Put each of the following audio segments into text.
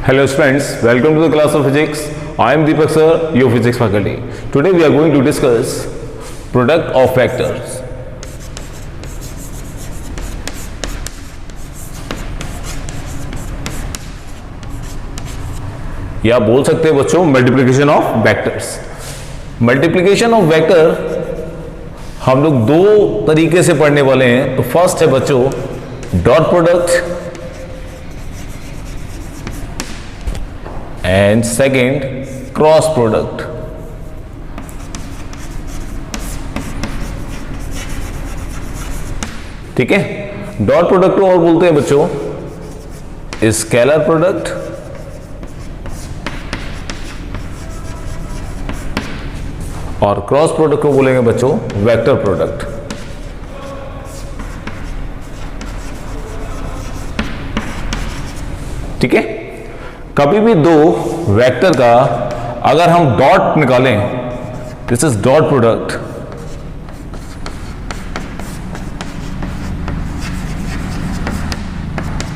Hello friends, welcome to the class of physics. I am Deepak sir, your physics faculty. Today we are going to discuss product of vectors. या बोल सकते हैं बच्चों multiplication of vectors. Multiplication of vector हम लोग दो तरीके से पढ़ने वाले हैं। तो फर्स्ट है बच्चों dot product and second cross product. ठीक है, डॉट प्रोडक्ट को और बोलते हैं बच्चों स्केलर प्रोडक्ट और क्रॉस प्रोडक्ट को बोलेंगे बच्चों वेक्टर प्रोडक्ट। ठीक है, कभी भी दो वेक्टर का अगर हम डॉट निकालें, दिस इज डॉट प्रोडक्ट,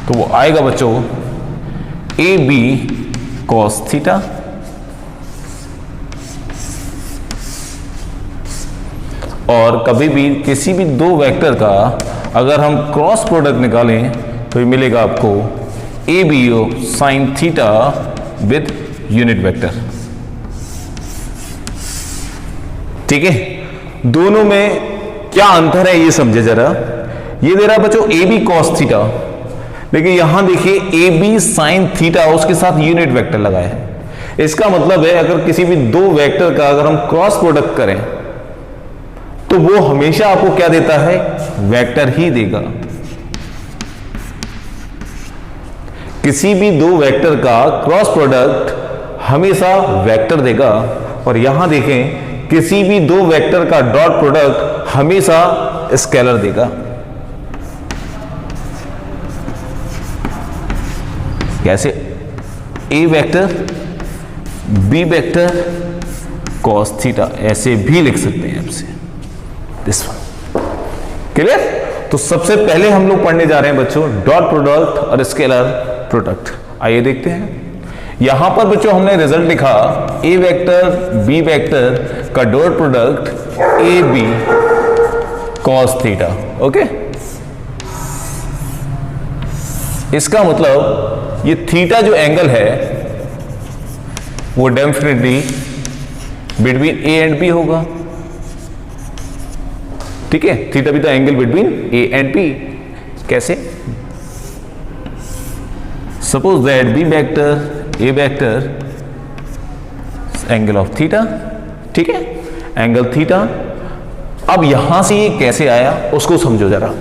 तो वो आएगा बच्चों ए बी कॉस थीटा और कभी भी किसी भी दो वेक्टर का अगर हम क्रॉस प्रोडक्ट निकालें तो ये मिलेगा आपको A B sine theta with unit vector. ठीक है, दोनों में क्या अंतर है ये समझे जरा। ये दे रहा है बच्चों ए बी कॉस थीटा, लेकिन यहां देखिए ए बी साइन थीटा उसके साथ यूनिट वेक्टर लगाया है। इसका मतलब है अगर किसी भी दो वेक्टर का अगर हम क्रॉस प्रोडक्ट करें तो वो हमेशा आपको क्या देता है, वेक्टर ही देगा। किसी भी दो वेक्टर का क्रॉस प्रोडक्ट हमेशा वेक्टर देगा और यहां देखें किसी भी दो वेक्टर का डॉट प्रोडक्ट हमेशा स्केलर देगा। कैसे, A vector B vector cos theta, ऐसे भी लिख सकते हैं आपसे दिस वन। क्लियर? तो सबसे पहले हम लोग पढ़ने जा रहे हैं बच्चों डॉट प्रोडक्ट और स्केलर प्रोडक्ट। आइए देखते हैं। यहां पर बच्चों हमने रिजल्ट लिखा ए वेक्टर बी वेक्टर का dot product A B cos theta. Okay, इसका मतलब ये थीटा जो एंगल है वो definitely between A and B होगा। ठीक है, थीटा भी the angle between A and B. कैसे, suppose that B vector A vector angle of theta. ठीक है, एंगल थीटा। अब यहां से ये कैसे आया उसको समझो जरा।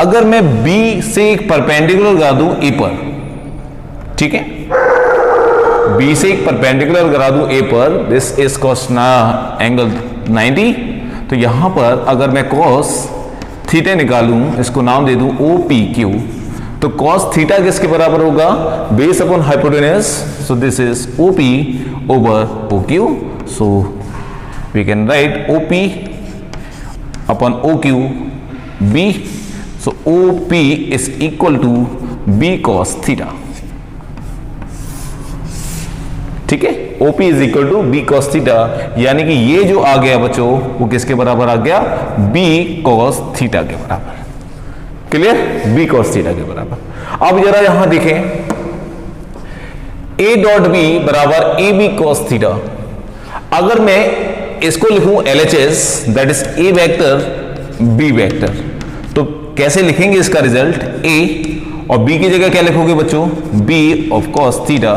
अगर मैं बी से एक परपेंडिकुलर लगा दूं ए पर, ठीक है, बी से एक परपेंडिकुलर लगा दूं ए पर, दिस इज कॉस एंगल 90। तो यहां पर अगर मैं कॉस थीटा निकालूं, इसको नाम दे दूं ओ पी क्यू, तो कॉस थीटा किसके बराबर होगा, base upon hypotenuse. So this is O P over O Q. So we can write O P upon O Q B. So O P is equal to B cos theta. ठीक है, OP is equal to B cos theta, यानी कि ये जो आ गया बच्चों वो किसके बराबर आ गया, बी कॉस थीटा के बराबर। क्लियर, बी कॉस थीटा के बराबर। अब जरा यहां देखें ए डॉट बी बराबर ए बी कॉस थीटा। अगर मैं इसको लिखूं LHS, that is A vector B vector, तो कैसे लिखेंगे इसका रिजल्ट, ए और बी की जगह क्या लिखोगे बच्चों, बी ऑफ कॉस थीटा।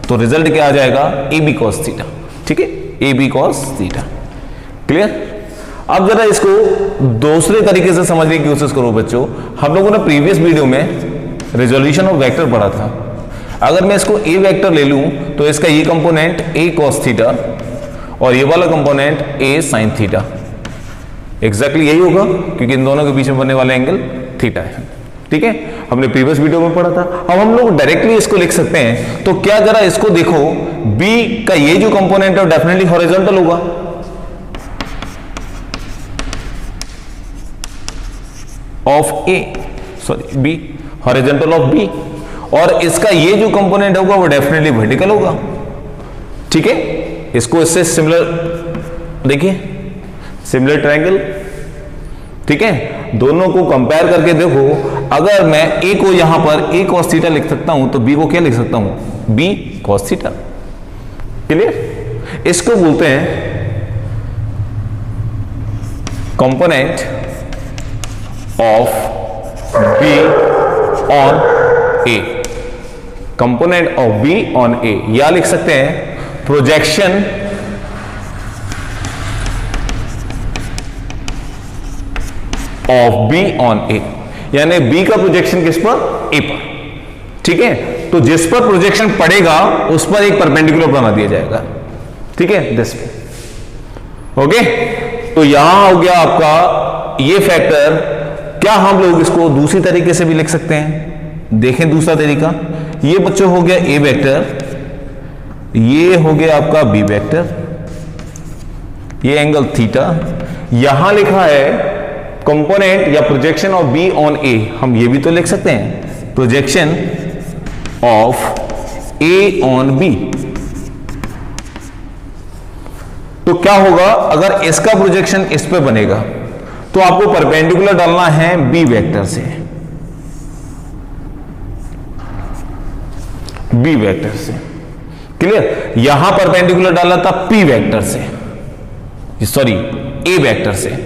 तो रिजल्ट क्या आ जाएगा, ए बी कॉस थीटा। ठीक है, A B cos theta. Clear? अब जरा इसको दूसरे तरीके से समझने की कोशिश करो बच्चों। हम लोगों ने प्रीवियस वीडियो में रिजोल्यूशन ऑफ वेक्टर पढ़ा था। अगर मैं इसको ए वेक्टर ले लूं तो इसका ये कंपोनेंट ए कॉस थीटा और ये वाला कंपोनेंट ए साइन थीटा, एग्जैक्टली यही होगा क्योंकि इन दोनों के बीच में बनने वाला एंगल थीटा है। ठीक है, हमने प्रीवियस वीडियो में पढ़ा था। अब हम लोग डायरेक्टली इसको लिख सकते हैं। तो क्या जरा इसको देखो, B का ये जो कंपोनेंट है डेफिनेटली हॉरिजॉन्टल होगा। Of A, sorry B, horizontal of B, और इसका ये जो कंपोनेंट होगा वो डेफिनेटली वर्टिकल होगा। ठीक है, इसको इससे सिमिलर देखिए, सिमिलर ट्रायंगल। ठीक है, दोनों को कंपेयर करके देखो, अगर मैं ए को यहां पर a cos थीटा लिख सकता हूं तो b को क्या लिख सकता हूं, b cos थीटा। क्लियर? इसको बोलते हैं component of b on a, component of b on a, या लिख सकते हैं projection of b on a, यानी b का प्रोजेक्शन किस पर, a पर। ठीक है, तो जिस पर प्रोजेक्शन पड़ेगा उस पर एक परपेंडिकुलर बना दिया जाएगा। ठीक है, दिस पे। ओके, तो यहां हो गया आपका ये फैक्टर। क्या हम लोग इसको दूसरी तरीके से भी लिख सकते हैं? देखें दूसरा तरीका, ये बच्चों हो गया a वेक्टर, ये हो गया आपका b वेक्टर, ये एंगल थीटा, यहां लिखा है कंपोनेंट या projection of b on a। हम ये भी तो लिख सकते हैं projection of a on b। तो क्या होगा, अगर इसका प्रोजेक्शन इस पे बनेगा तो आपको परपेंडिकुलर डालना है b वेक्टर से, b वेक्टर से। क्लियर? यहां परपेंडिकुलर डाला था p वेक्टर से, सॉरी a वेक्टर से,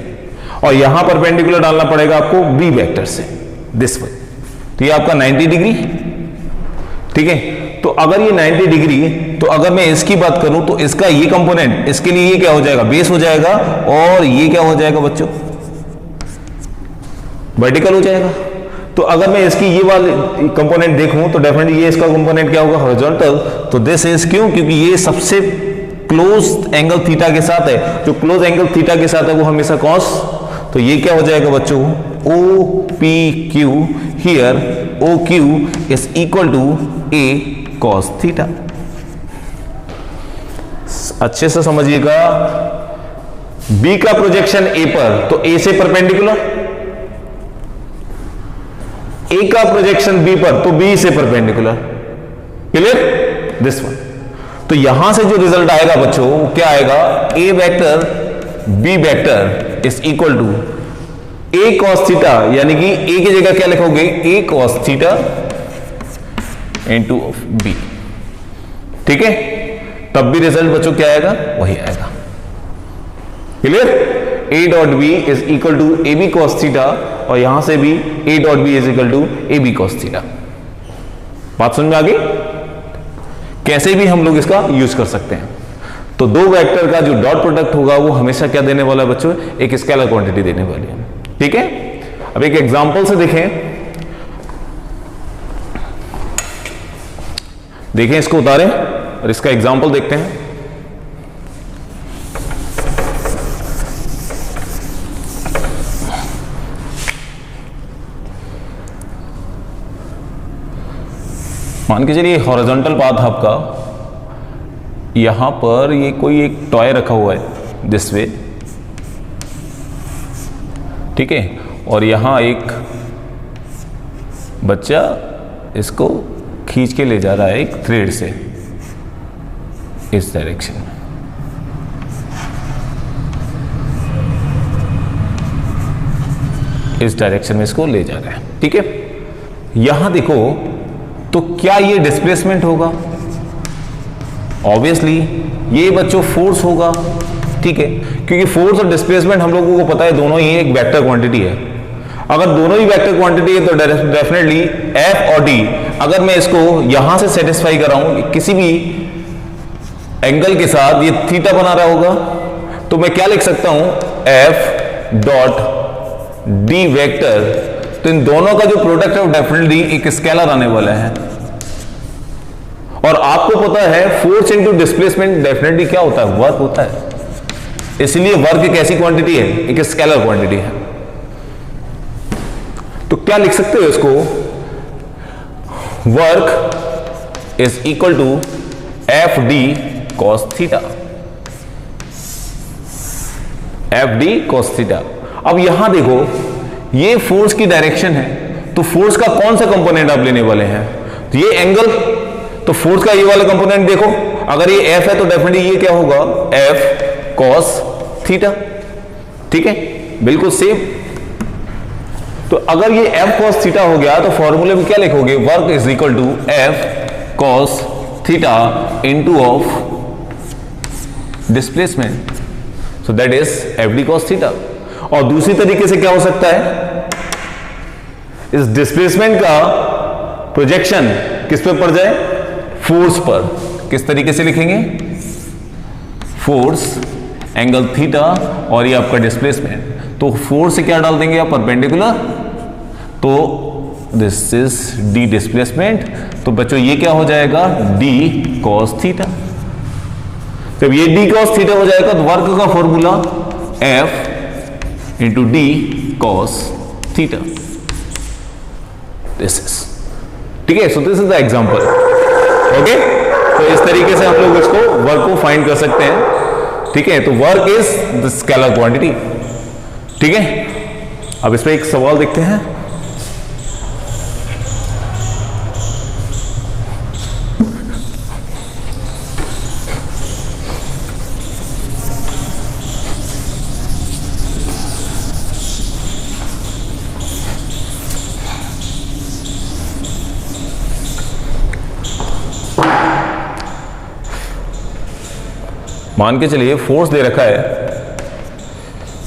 और यहां परपेंडिकुलर डालना पड़ेगा आपको b वेक्टर से, दिस वे। तो ये आपका 90 डिग्री। ठीक है, तो अगर ये 90 डिग्री, तो अगर मैं इसकी बात करूं तो इसका ये कंपोनेंट, इसके लिए ये क्या हो जाएगा, बेस हो जाएगा, और ये क्या हो जाएगा बच्चों, वर्टिकल हो जाएगा। तो अगर मैं इसकी ये वाली कंपोनेंट देखूं तो डेफिनेटली ये इसका कंपोनेंट क्या होगा, हॉरिजॉन्टल। तो दिस इज, क्यों, क्योंकि ये सबसे क्लोज एंगल थीटा के साथ है, जो क्लोज एंगल थीटा के साथ है वो हमेशा कॉस। तो ये क्या हो जाएगा बच्चों, O P Q, here O Q is equal to A cos theta. अच्छे से समझिएगा, बी का प्रोजेक्शन ए पर, तो ए से परपेंडिकुलर, ए का प्रोजेक्शन बी पर, तो बी से परपेंडिकुलर। क्लियर? This one. तो यहां से जो रिजल्ट आएगा बच्चों वो क्या आएगा, A vector B vector is equal to A cos theta, यानी कि ए की जगह क्या लिखोगे, A cos theta into B. ठीक है, तब भी रिजल्ट बच्चों क्या आएगा, वही आएगा। Clear? A dot B is equal to A B cos theta, और यहां से भी A dot B is equal to A B cos theta. बात समझ में आ गई? कैसे भी हम लोग इसका यूज कर सकते हैं। तो दो वेक्टर का जो डॉट प्रोडक्ट होगा वो हमेशा क्या देने वाला है बच्चों, एक स्केलर क्वांटिटी देने वाली है। ठीक है, अब एक एग्जांपल से देखें इसको उतारें और इसका एग्जांपल देखते हैं। मान के चलिए हॉरिजॉन्टल पाथ आपका, यहां पर ये कोई एक टॉय रखा हुआ है दिस वे। ठीक है, और यहां एक बच्चा इसको खींच के ले जा रहा है एक थ्रेड से इस डायरेक्शन में। इस डायरेक्शन में इसको ले जा रहा है। ठीक है, यहां देखो तो क्या ये डिस्प्लेसमेंट होगा, ऑब्वियसली ये बच्चों फोर्स होगा। ठीक है, क्योंकि फोर्स और डिस्प्लेसमेंट हम लोगों को पता है दोनों ही एक वेक्टर क्वांटिटी है। अगर दोनों ही वेक्टर क्वांटिटी है तो डेफिनेटली एफ और डी, अगर मैं इसको यहां से सेटिस्फाई कर रहा हूं किसी भी एंगल के साथ, ये थीटा बना रहा होगा, तो मैं क्या लिख सकता हूं, एफ डॉट डी वेक्टर। तो इन दोनों का जो प्रोडक्ट है वो डेफिनेटली एक स्केलर आने वाला है। और आपको पता है फोर्स इंटू डिस्प्लेसमेंट डेफिनेटली क्या होता है, वर्क होता है। इसलिए वर्क एक ऐसी क्वांटिटी है, एक स्केलर क्वांटिटी है। तो क्या लिख सकते हो इसको, work is equal to F D cos theta, F D cos theta. अब यहां देखो ये फोर्स की डायरेक्शन है, तो फोर्स का कौन सा कंपोनेंट आप लेने वाले हैं, तो ये एंगल, तो फोर्स का ये वाला कंपोनेंट देखो, अगर ये एफ है तो डेफिनेटली ये क्या होगा, एफ कॉस थीटा, ठीक है, बिल्कुल सेम। तो अगर ये एफ कॉस थीटा हो गया तो फॉर्मूले में क्या लिखोगे, work is equal to F cos theta into of displacement, so that is F D cos theta. और दूसरी तरीके से क्या हो सकता है, इस डिस्प्लेसमेंट का प्रोजेक्शन किस पे पड़ जाए, फोर्स पर। किस तरीके से लिखेंगे, फोर्स एंगल थीटा और ये आपका डिस्प्लेसमेंट, तो फोर्स से क्या डाल देंगे आप, परपेंडिकुलर, तो दिस इज डी डिस्प्लेसमेंट, तो बच्चों ये क्या हो जाएगा, डी कॉस थीटा। जब ये डी कॉस थीटा हो जाएगा तो वर्क का formula F into D cos theta, this is, ठीक है। सो this is the example, okay. तो इस तरीके से हम लोग इसको वर्क को फाइंड कर सकते हैं, ठीक है। तो work is the scalar quantity, ठीक है। अब इस पे एक सवाल देखते हैं, मान के चलिए फोर्स दे रखा है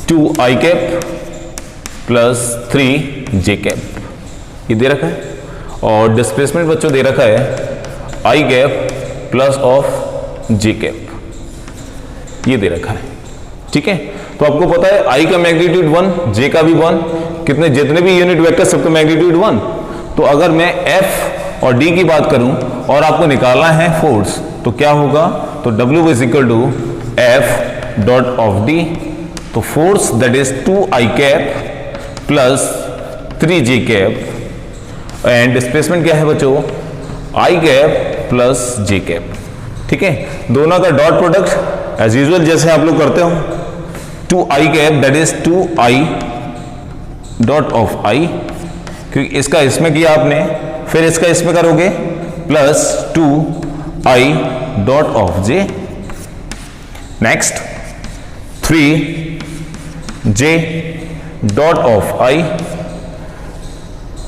2 i cap plus 3 j cap, ये दे रखा है, और डिस्प्लेसमेंट बच्चों दे रखा है i cap plus of j cap, ये दे रखा है, ठीक है। तो आपको पता है आई का मैग्नीट्यूड 1, जे का भी 1, कितने जितने भी यूनिट वेक्टर सबका मैग्नीट्यूड 1। तो अगर मैं एफ और डी की बात करूं और आपको निकालना है फोर्स, तो क्या होगा, तो W is equal to F dot of D, तो force that is 2 i cap plus 3 j cap, and displacement क्या है बच्चों, i cap plus j cap, ठीक है। दोनों का डॉट प्रोडक्ट एज यूजुअल जैसे आप लोग करते हो, 2 i cap that is 2 i dot of i, क्योंकि इसका इसमें किया आपने, फिर इसका इसमें करोगे, plus 2 i dot of j, next 3 j dot of I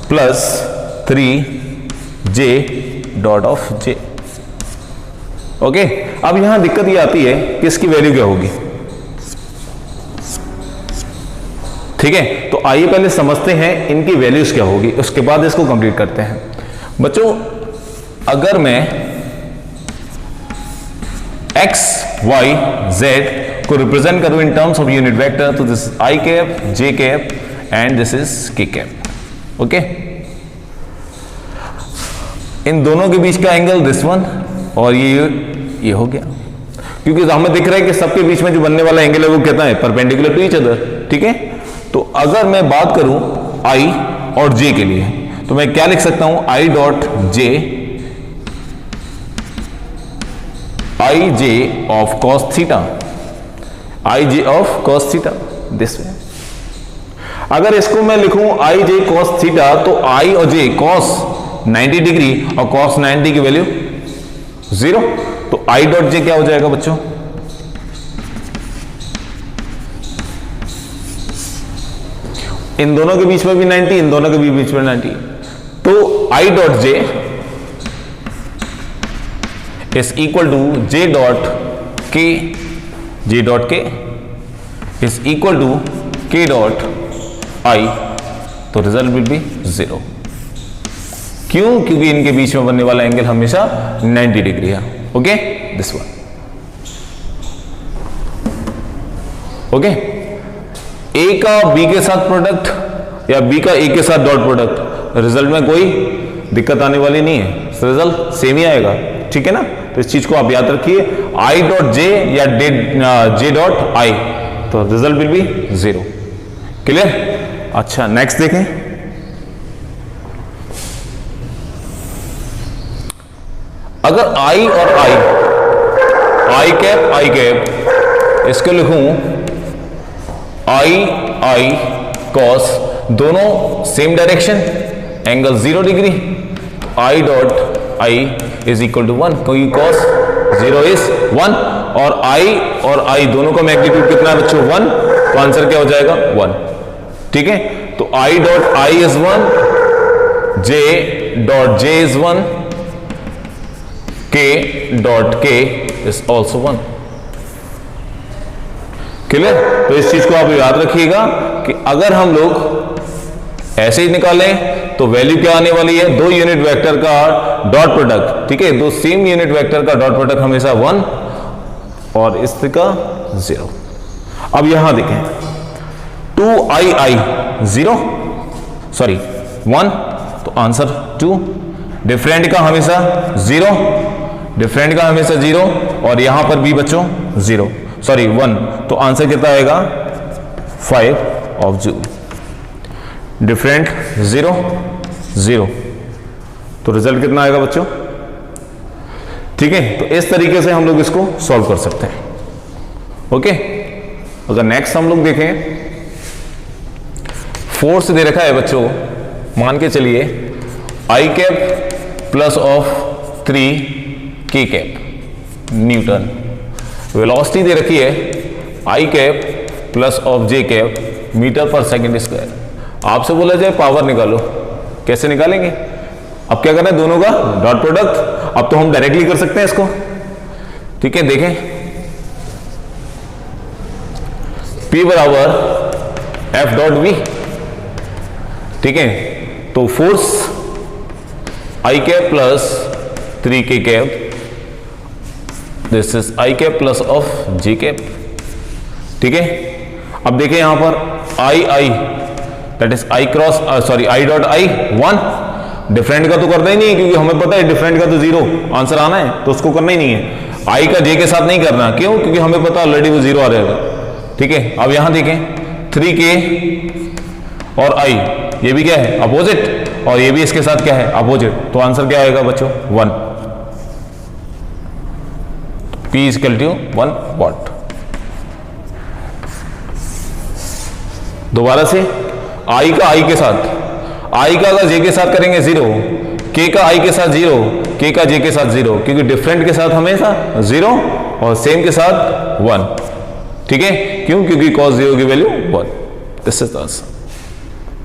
plus 3 j dot of j, okay. अब यहां दिक्कत ये आती है कि इसकी वैल्यू क्या होगी, ठीक है। तो आइए पहले समझते हैं इनकी वैल्यूज क्या होगी, उसके बाद इसको कंप्लीट करते हैं। बच्चों अगर मैं x, y, z को रिप्रेजेंट करूं in terms of unit vector, तो this is i cap, j cap and this is k cap, okay. इन दोनों के बीच का एंगल दिस वन, और ये हो गया, क्योंकि हमें दिख रहा है कि सबके बीच में जो बनने वाला एंगल है वो कितना है, परपेंडिकुलर टू ईच अदर, ठीक है। तो अगर मैं बात करूं I और J के लिए, तो मैं क्या लिख सकता हूं, I dot J, I J of cos theta, I J of cos theta, this way. अगर इसको मैं लिखूं आई जे कॉस थीटा, तो आई और जे कॉस 90 डिग्री और कॉस 90 की वैल्यू 0, तो आई डॉट जे क्या हो जाएगा बच्चों, इन दोनों के बीच में भी 90, इन दोनों के भी बीच में 90, तो I dot J is equal to J dot K, J dot K is equal to K dot I, तो रिजल्ट विल बी 0। क्यों, क्योंकि इनके बीच में बनने वाला एंगल हमेशा 90 डिग्री है, ओके, दिस वन, ओके। ए का बी के साथ प्रोडक्ट या बी का ए के साथ डॉट प्रोडक्ट, रिजल्ट में कोई दिक्कत आने वाली नहीं है, रिजल्ट सेम ही आएगा, ठीक है ना। तो इस चीज को आप याद रखिए, आई डॉट जे या जे डॉट आई, तो रिजल्ट विल बी 0, क्लियर। अच्छा नेक्स्ट देखें, अगर आई और आई कैप इसको लिखूं आई कॉस, दोनों same direction, angle 0 degree, I dot I is equal to 1, क्योंकि cos 0 इज 1 और I दोनों का मैग्नीट्यूड कितना है बच्चों 1, तो आंसर क्या हो जाएगा 1। ठीक है, तो I dot I is 1, J dot J is 1, K dot K is also 1। Clear? तो इस चीज को आप याद रखिएगा कि अगर हम लोग ऐसे ही निकालें तो वैल्यू क्या आने वाली है, दो यूनिट वेक्टर का डॉट प्रोडक्ट, ठीक है, दो सेम यूनिट वेक्टर का डॉट प्रोडक्ट हमेशा 1 और इसका 0। अब यहां देखें 2i 0 सॉरी 1, तो आंसर 2। डिफरेंट का हमेशा 0, डिफरेंट का हमेशा 0 और यहां पर भी बच्चों 0 सॉरी 1, तो आंसर कितना आएगा 5 ऑफ जूल। डिफरेंट 0 0, तो रिजल्ट कितना आएगा बच्चों। ठीक है, तो इस तरीके से हम लोग इसको सॉल्व कर सकते हैं। ओके, अगर नेक्स्ट हम लोग देखें, फोर्स दे रखा है बच्चों, मान के चलिए आई कैप प्लस ऑफ 3 के कैप न्यूटन। वेलोसिटी दे रखी है i cap plus of j cap metre पर सेकेंड स्क्वायर। आपसे बोला जाए पावर निकालो, कैसे निकालेंगे। अब क्या करना है, दोनों का डॉट प्रोडक्ट। अब तो हम डायरेक्टली कर सकते हैं इसको। ठीक है, देखें P बराबर F डॉट V। ठीक है, तो फोर्स आई कैप प्लस 3 के cap, this is i cap plus of j cap. ठीक है, अब देखें यहां पर i that is i cross sorry i dot i 1। Different का तो करना ही नहीं है, क्योंकि हमें पता है डिफरेंट का तो 0 आंसर आना है, तो उसको करना ही नहीं है। आई का जे के साथ नहीं करना, क्यों, क्योंकि हमें पता ऑलरेडी वो 0 आ रहेगा। ठीक है, अब यहां देखें 3k और आई, ये भी क्या है अपोजिट, और ये भी इसके साथ क्या है अपोजिट, तो आंसर क्या आएगा बच्चों 1। P is equal to 1 watt। दोबारा से I का I के साथ, I का अगर J के साथ करेंगे 0, K का I के साथ 0, K का J के साथ 0, क्योंकि डिफरेंट के साथ हमेशा 0 और सेम के साथ 1। ठीक है, क्यों, क्योंकि cos 0 की value 1। This is the answer.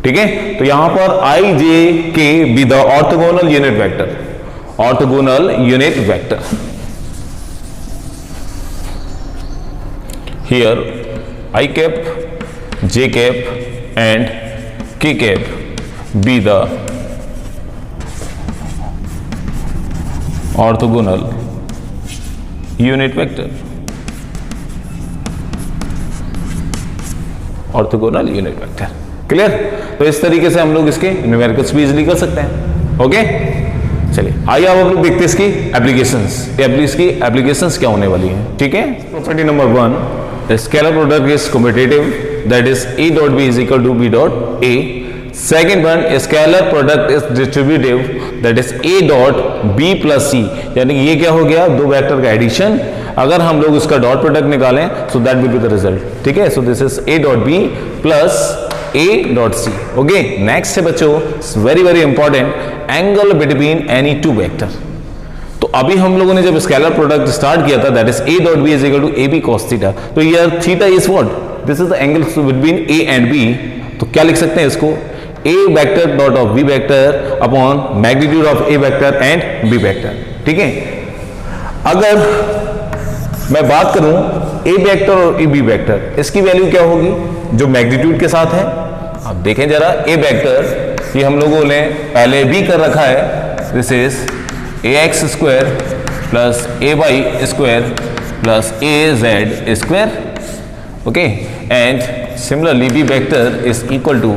ठीक है, तो यहां पर I J K be the orthogonal unit vector, orthogonal unit vector. Here I cap, J cap and K cap be the orthogonal unit vector, orthogonal unit vector. Clear? तो इस तरीके से हम लोग इसके न्यूमेरिकल्स भी इजीली कर सकते हैं। ओके, चलिए आइए अब हम लोग देखते हैं इसकी एप्लीकेशंस, इसकी एप्लीकेशंस क्या होने वाली हैं। ठीक है, property number 1, the scalar product is commutative, that is A dot B is equal to B dot A. Second one, a scalar product is distributive, that is A dot B plus C, यानी कि ये क्या हो गया, दो vector का addition. अगर हम लोग उसका डॉट प्रोडक्ट निकालें so that will be the result। ठीक है, so this is A dot B plus A dot C। Okay, next है बच्चों very very important, angle between any two vector. तो अभी हम लोगों ने जब स्केलर प्रोडक्ट स्टार्ट किया था, that is A dot B is equal to AB cos theta, तो यार theta is what, this is the angle between A and B। तो क्या लिख सकते हैं इसको, A vector dot of B vector upon magnitude of A vector and B vector. ठीक है, अगर मैं बात करूं A वेक्टर और B वेक्टर, इसकी वैल्यू क्या होगी जो मैग्नीट्यूड के साथ है। अब देखें जरा, A वेक्टर ये हम लोगों ने पहले भी कर रखा है, this is ax square plus ay square plus az square. Okay, and similarly b vector is equal to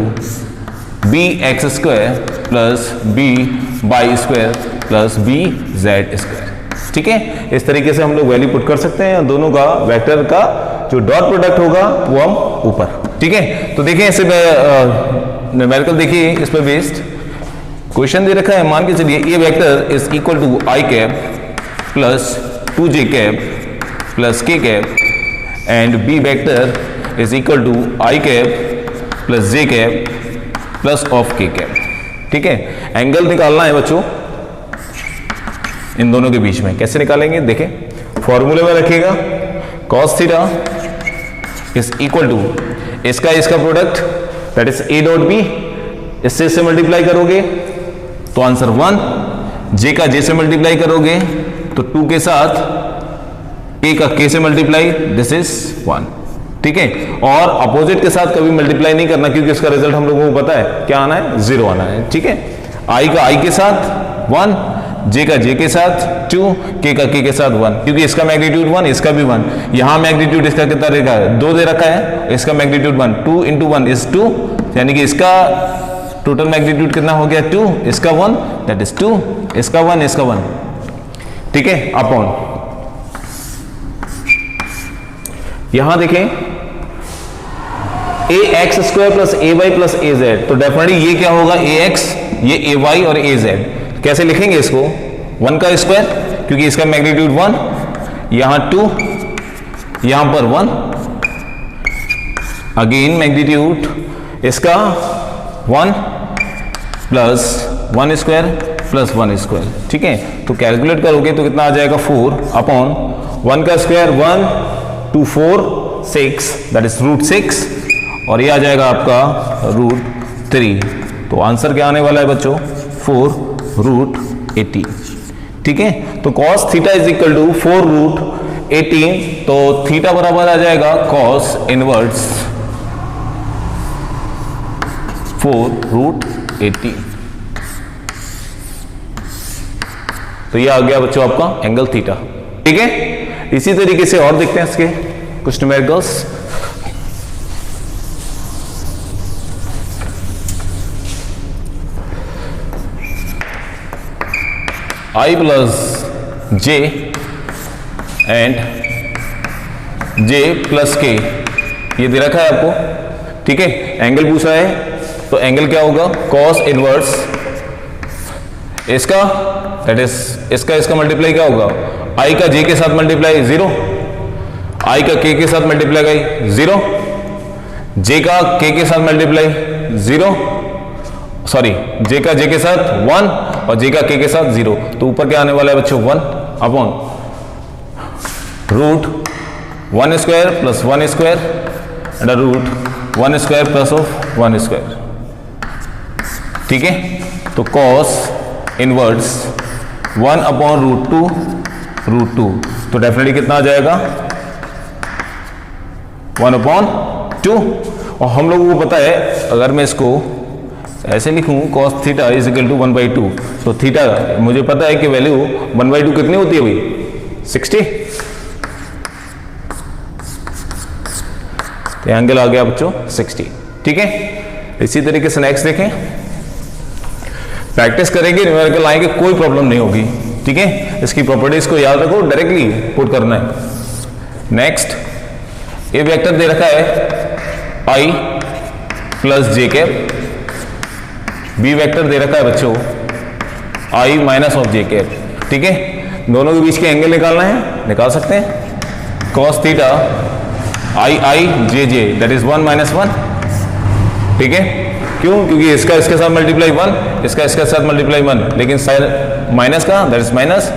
bx square plus by square plus bz square. ठीक है, इस तरीके से हम लोग वैल्यू पुट कर सकते हैं, दोनों का वेक्टर का जो डॉट प्रोडक्ट होगा वो हम ऊपर। ठीक है, तो देखिए इसे न्यूमेरिकल देखिए, इस पर बेस्ड क्वेश्चन दे रखा है। मान के चलिए a vector is equal to i cap plus 2j cap plus k cap and b vector is equal to i cap plus j cap plus of k cap. ठीक है, एंगल निकालना है बच्चों, इन दोनों के बीच में। कैसे निकालेंगे देखें, फॉर्मूले में रखिएगा cos theta is equal to इसका product that is a dot b, इससे मल्टीप्लाई करोगे तो आंसर 1, j का j से मल्टीप्लाई करोगे तो 2 के साथ a का k से मल्टीप्लाई, दिस इज 1। ठीक है, और अपोजिट के साथ कभी मल्टीप्लाई नहीं करना क्योंकि इसका रिजल्ट हम लोगों को पता है क्या आना है, 0 आना है। ठीक है, i का i के साथ 1, j का j के साथ 2, k का k के साथ 1, क्योंकि इसका मैग्नीट्यूड 1, इसका भी 1। यहां मैग्नीट्यूड इसका कितना रहेगा, 2 दे रखा है, इसका मैग्नीट्यूड 1, 2 इंटू 1 इज 2, यानी कि इसका टोटल मैग्नीट्यूड कितना हो गया 2, इसका 1 दैट इज 2, इसका 1, इसका 1। ठीक है, अपॉन यहां देखें ax square plus ay plus az, तो डेफिनेटली ये क्या होगा ax, ये ay और az। कैसे लिखेंगे इसको, 1 का स्क्वायर क्योंकि इसका मैग्नीट्यूड 1, यहां 2, यहां पर 1, अगेन मैग्नीट्यूड इसका 1 प्लस 1 स्क्वायर प्लस 1 स्क्वायर। ठीक है, तो कैलकुलेट करोगे तो कितना आ जाएगा 4 अपॉन 1 का स्क्वायर 1, 2, 4, 6 दैट इज रूट 6, और ये आ जाएगा आपका रूट 3। तो आंसर क्या आने वाला है बच्चों, 4 रूट 18। ठीक है, तो cos theta is equal to 4 root 18, तो थीटा बराबर आ जाएगा cos इनवर्स 4 रूट 18। तो ये आ गया बच्चों आपका एंगल थीटा। ठीक है, इसी तरीके से और देखते हैं इसके कुछ numericals. I plus j and j plus k, ये दे रखा है आपको। ठीक है, एंगल पूछा है तो एंगल क्या होगा, cos इनवर्स इसका दैट इज इसका मल्टीप्लाई क्या होगा, i का j के साथ मल्टीप्लाई 0, i का k के साथ मल्टीप्लाई 0, j का k के साथ मल्टीप्लाई 0, सॉरी j का j के साथ 1 और j का k के साथ 0, तो ऊपर क्या आने वाला है बच्चों 1 upon root 1 square plus 1 square and root 1 square plus of 1 square. ठीक है, तो cos इनवर्स 1 अपॉन रूट 2, तो डेफिनेटली कितना आ जाएगा 1 अपॉन 2। और हम लोगों को पता है अगर मैं इसको ऐसे लिखूं cos theta is equal to 1/2, तो थीटा मुझे पता है कि वैल्यू 1/2 कितनी होती है भाई, 60। तो एंगल आ गया बच्चों 60। ठीक है, इसी तरीके से नेक्स्ट देखें, प्रैक्टिस करेंगे न्यूमेरिकल आएंगे कोई प्रॉब्लम नहीं होगी। ठीक है, इसकी प्रॉपर्टीज को याद रखो, डायरेक्टली पुट करना है। नेक्स्ट ए वेक्टर दे रखा है i plus j cap, b vector दे रखा है बच्चों i minus of j cap. ठीक है, दोनों के बीच के एंगल निकालना है, निकाल सकते हैं। cos theta i J J that is 1 minus 1। ठीक है, क्यों, क्योंकि इसका इसके साथ मल्टीप्लाई 1, इसका इसके साथ मल्टीप्लाई 1, लेकिन साइड माइनस का that is minus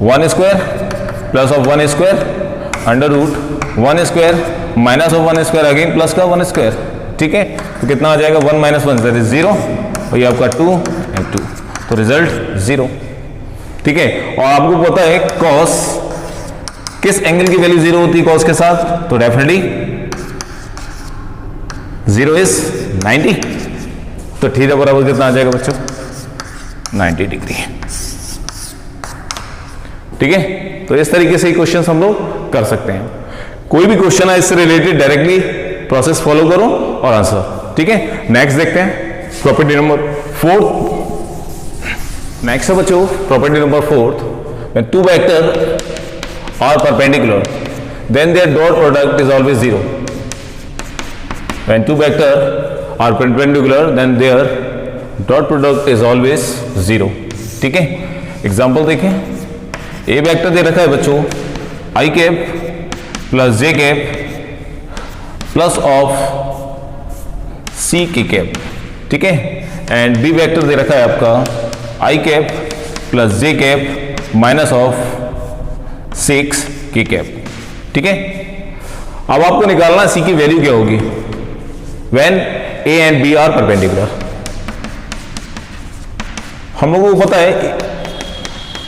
1 square plus of 1 square under root 1 square minus of 1 square again plus का 1 स्क्वायर। ठीक है, तो कितना आ जाएगा 1 माइनस 1 दैट इज 0, और ये आपका 2 एंड 2, तो रिजल्ट 0। ठीक है, और आपको पता है cos किस एंगल की वैल्यू 0 होती है cos के साथ, तो डेफिनेटली 0 इज 90, तो थीटा बराबर कितना आ जाएगा बच्चों 90 डिग्री। ठीक है, तो इस तरीके से क्वेश्चन हम लोग कर सकते हैं। कोई भी क्वेश्चन है इससे रिलेटेड डायरेक्टली प्रोसेस फॉलो करो और आंसर। ठीक है, नेक्स्ट देखते हैं प्रॉपर्टी नंबर 4। नेक्स्ट है बच्चों property number 4, when two vector are perpendicular then their dot product is always 0. When two vector are perpendicular then their dot product is always 0. ठीक है, एग्जांपल देखें, ए वेक्टर दे रखा है बच्चों i cap plus j cap plus of c k cap. ठीक है, and b vector दे रखा है आपका i cap plus j cap minus of 6 के कैप। ठीक है, अब आपको निकालना सी की वैल्यू क्या होगी when A and B are perpendicular. हम लोगों को पता है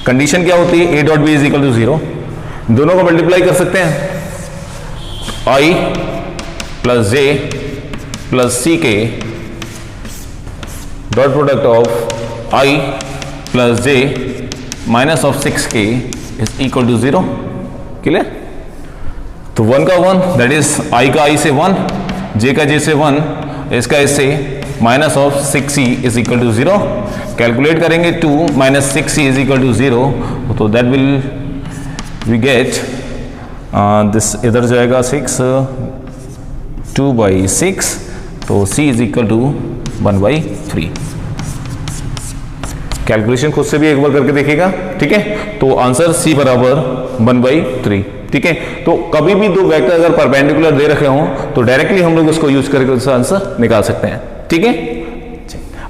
कंडीशन क्या होती है, ए dot B is equal to 0, दोनों को मल्टीप्लाई कर सकते हैं, आई plus J plus C K dot product of I plus J minus of 6k is equal to 0। Clear? तो 1 का 1 दैट इज आई का आई से 1, जे का जे से 1, इसका इससे minus of 6c is equal to 0। Calculate करेंगे 2 minus 6c is equal to 0, तो that will we get this, इधर जाएगा 6 2/6, तो c is equal to 1/3। Calculation खुद से भी एक बार करके देखिएगा। ठीक है, तो आंसर c बराबर 1/3। ठीक है, तो कभी भी दो वेक्टर अगर परपेंडिकुलर दे रखे हों तो डायरेक्टली हम लोग उसको यूज करके उसका आंसर निकाल सकते हैं। ठीक है,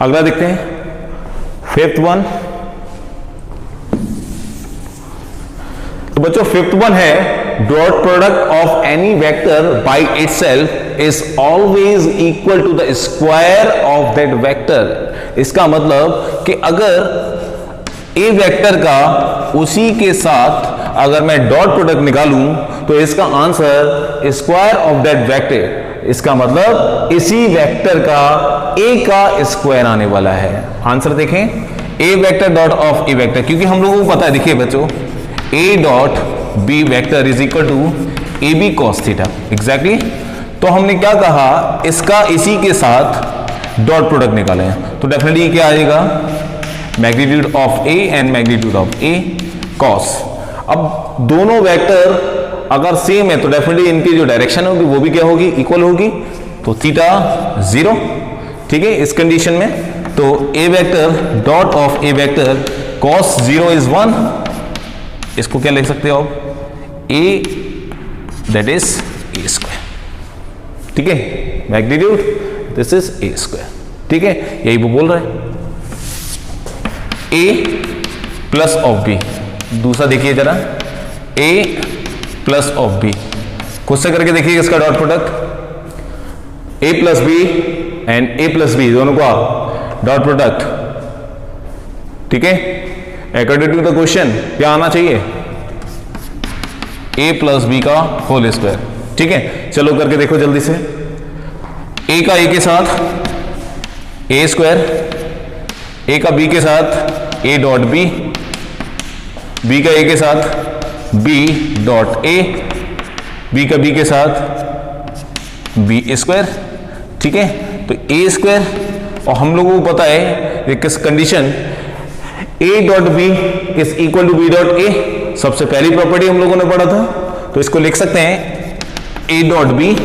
अगला देखते हैं, फिफ्थ वन। तो बच्चों फिफ्थ वन है, dot product of any vector by itself is always equal to the square of that vector. इसका मतलब कि अगर ए वेक्टर का उसी के साथ अगर मैं डॉट प्रोडक्ट निकालूं तो इसका answer square of that vector, इसका मतलब इसी वेक्टर का ए का स्क्वायर आने वाला है। आंसर देखें, a vector dot of a vector, क्योंकि हम लोगों को पता है, देखिए बच्चों, a dot b vector is equal to A B cos theta. Exactly, तो हमने क्या कहा, इसका इसी के साथ डॉट प्रोडक्ट निकाले, तो डेफिनेटली क्या आएगा, magnitude of A and magnitude of A cos. अब दोनों वेक्टर अगर सेम है तो डेफिनेटली इनकी जो डायरेक्शन होगी वो भी क्या होगी, इक्वल होगी, तो थीटा 0। ठीक है, इस कंडीशन में तो a vector dot of a vector cos 0 is 1, इसको क्या लिख सकते हो आप, a that is a square. ठीक है, magnitude this is a square. ठीक है, यही वो बोल रहे हैं, ए प्लस ऑफ बी। दूसरा देखिए जरा, ए प्लस ऑफ बी, खुद से करके देखिए इसका dot product, A plus B and A plus B दोनों का डॉट प्रोडक्ट। ठीक है, अकॉर्डिंग टू द क्वेश्चन क्या आना चाहिए, ए प्लस बी का होल स्क्वायर। ठीक है, चलो करके देखो जल्दी से, ए का ए के साथ ए स्क्वायर, ए का बी के साथ ए डॉट बी, बी का ए के साथ बी डॉट ए, बी का बी के साथ बी स्क्वायर। ठीक है, तो ए स्क्वायर, और हम लोगों को पता है किस condition, A dot B is equal to B dot A, सबसे पहली प्रॉपर्टी हम लोगों ने पढ़ा था, तो इसको लिख सकते हैं ए डॉट बी,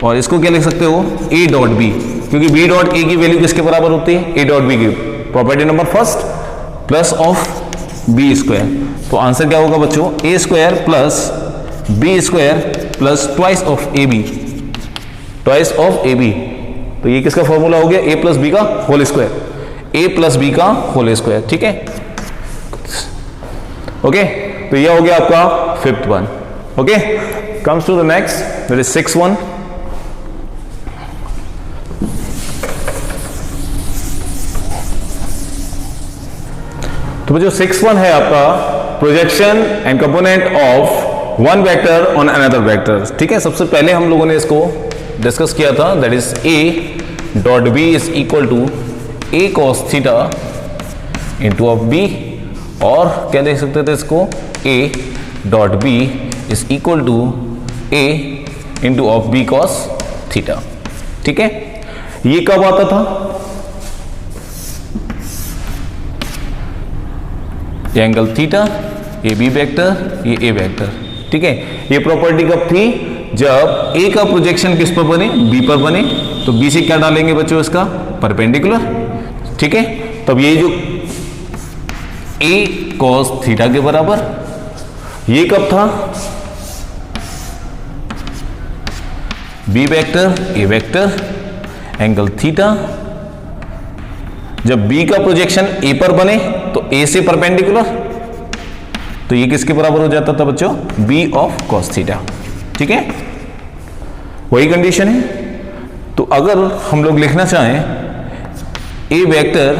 और इसको क्या लिख सकते हो, ए डॉट बी, क्योंकि बी डॉट ए की वैल्यू किसके बराबर होती है, ए डॉट बी की, property number first, plus of b square. तो आंसर क्या होगा बच्चों, a square plus b square plus twice of a b, twice of a b. तो ये किसका फॉर्मूला हो गया, ए प्लस बी का whole square, a plus b का होल स्क्वायर। ठीक है, ओके, तो ये हो गया आपका fifth one. Okay, comes to the next, that is sixth one. तो जो सिक्स्थ वन है आपका, projection and component of one vector on another vector. ठीक है, सबसे पहले हम लोगों ने इसको डिस्कस किया था, that is A dot B is equal to A cos theta into of B, और क्या देख सकते थे इसको, A dot B is equal to A into of B cos theta. ठीक है, ये कब आता था, ये एंगल थीटा, ये बी वेक्टर, ये ए वेक्टर। ठीक है, ये प्रॉपर्टी कब थी, जब ए का प्रोजेक्शन किस पर बने, बी पर बने, तो बी से क्या डालेंगे बच्चों, इसका परपेंडिकुलर। ठीक है, तब ये जो ए कॉस थीटा के बराबर, ये कब था, B vector A vector angle theta, जब बी का प्रोजेक्शन ए पर बने तो ए से परपेंडिकुलर, तो ये किसके बराबर हो जाता था बच्चों, b ऑफ cos थीटा। ठीक है, वही कंडीशन है। तो अगर हम लोग लिखना चाहें a वेक्टर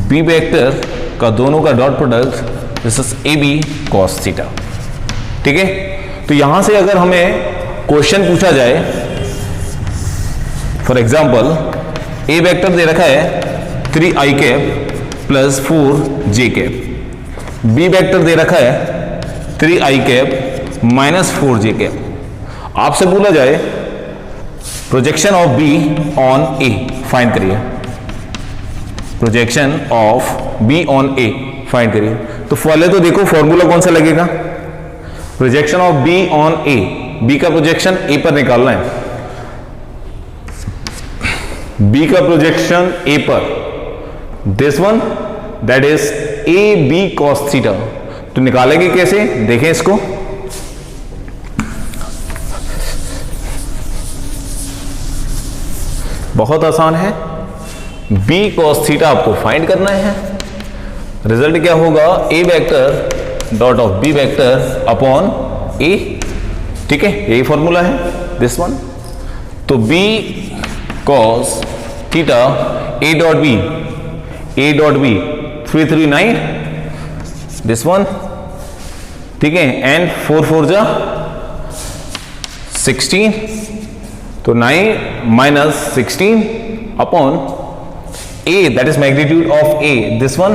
b वेक्टर का दोनों का dot product, this is ab cos theta. ठीक है, तो यहां से अगर हमें क्वेश्चन पूछा जाए, फॉर एग्जाम्पल a वेक्टर दे रखा है 3i cap plus 4j cap, b vector दे रखा है 3i cap minus 4j cap. आपसे बोला जाए projection of b on a find करिए, projection of b on a find करिए। तो पहले तो देखो फॉर्मूला कौन सा लगेगा, projection of b on a, b का प्रोजेक्शन a पर निकालना है, b का प्रोजेक्शन a पर, this one that is a b cos theta. तो निकालेंगे कैसे, देखें इसको, बहुत आसान है, b cos थीटा आपको फाइंड करना है। रिजल्ट क्या होगा, a vector dot of b vector upon a। ठीक है, यही फॉर्मूला है दिस वन। तो b cos theta a dot b 339 this one. ठीक है, एंड 4 4 जा 16, तो 9 minus 16 upon a that is magnitude of a, this one,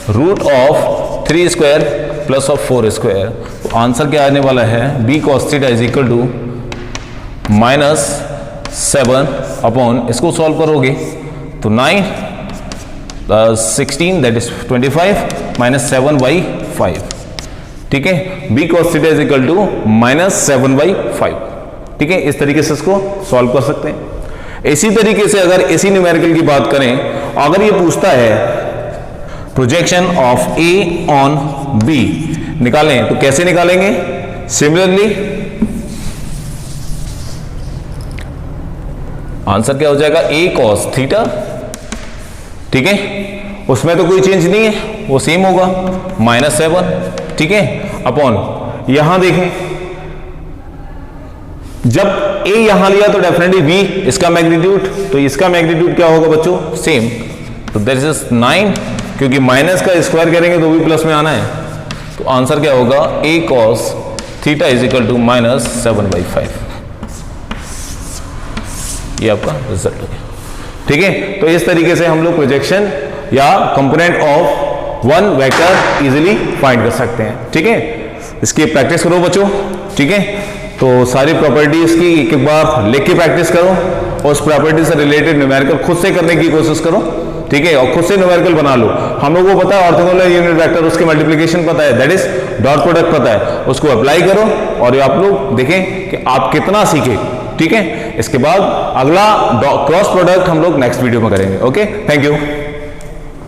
root of 3 square plus of 4 square. तो आंसर क्या आने वाला है, b cos theta is equal to minus 7 upon, इसको सॉल्व करोगे तो 9 16 दैट इज 25 माइनस 7/5। ठीक है, b cos theta is equal to minus 7/5। ठीक है, इस तरीके से इसको सॉल्व कर सकते हैं। इसी तरीके से अगर इसी न्यूमेरिकल की बात करें, अगर ये पूछता है projection of a on b निकालें, तो कैसे निकालेंगे, सिमिलरली आंसर क्या हो जाएगा, a cos थीटा। ठीक है, उसमें तो कोई चेंज नहीं है, वो सेम होगा माइनस 7। ठीक है, अपॉन यहां देखें, जब a यहां लिया तो डेफिनेटली b इसका मैग्नीट्यूड, तो इसका मैग्नीट्यूड क्या होगा बच्चों, सेम। तो दैट इज 9, क्योंकि माइनस का स्क्वायर करेंगे तो भी प्लस में आना है। तो आंसर क्या होगा, a cos theta is equal to minus 7/5। ये आपका रिजल्ट हो गया। ठीक है, तो इस तरीके से हम लोग प्रोजेक्शन या component of one vector easily find कर सकते हैं। ठीक है, इसकी प्रैक्टिस करो बच्चों। ठीक है, तो सारी प्रॉपर्टीज की एक एक बार लिख के प्रैक्टिस करो, और उस प्रॉपर्टी से रिलेटेड न्यूमेरिकल खुद से करने की कोशिश करो। ठीक है, और खुद से न्यूमेरिकल बना लो। हम लोगों को पता है ऑर्थोगोनल यूनिट वेक्टर, उसके मल्टीप्लिकेशन पता है, दैट इज डॉट प्रोडक्ट पता है, उसको अप्लाई करो और ये आप लोग देखें कि आप कितना सीखे। ठीक है, इसके बाद अगला क्रॉस प्रोडक्ट हम लोग नेक्स्ट वीडियो में करेंगे। Okay, thank you.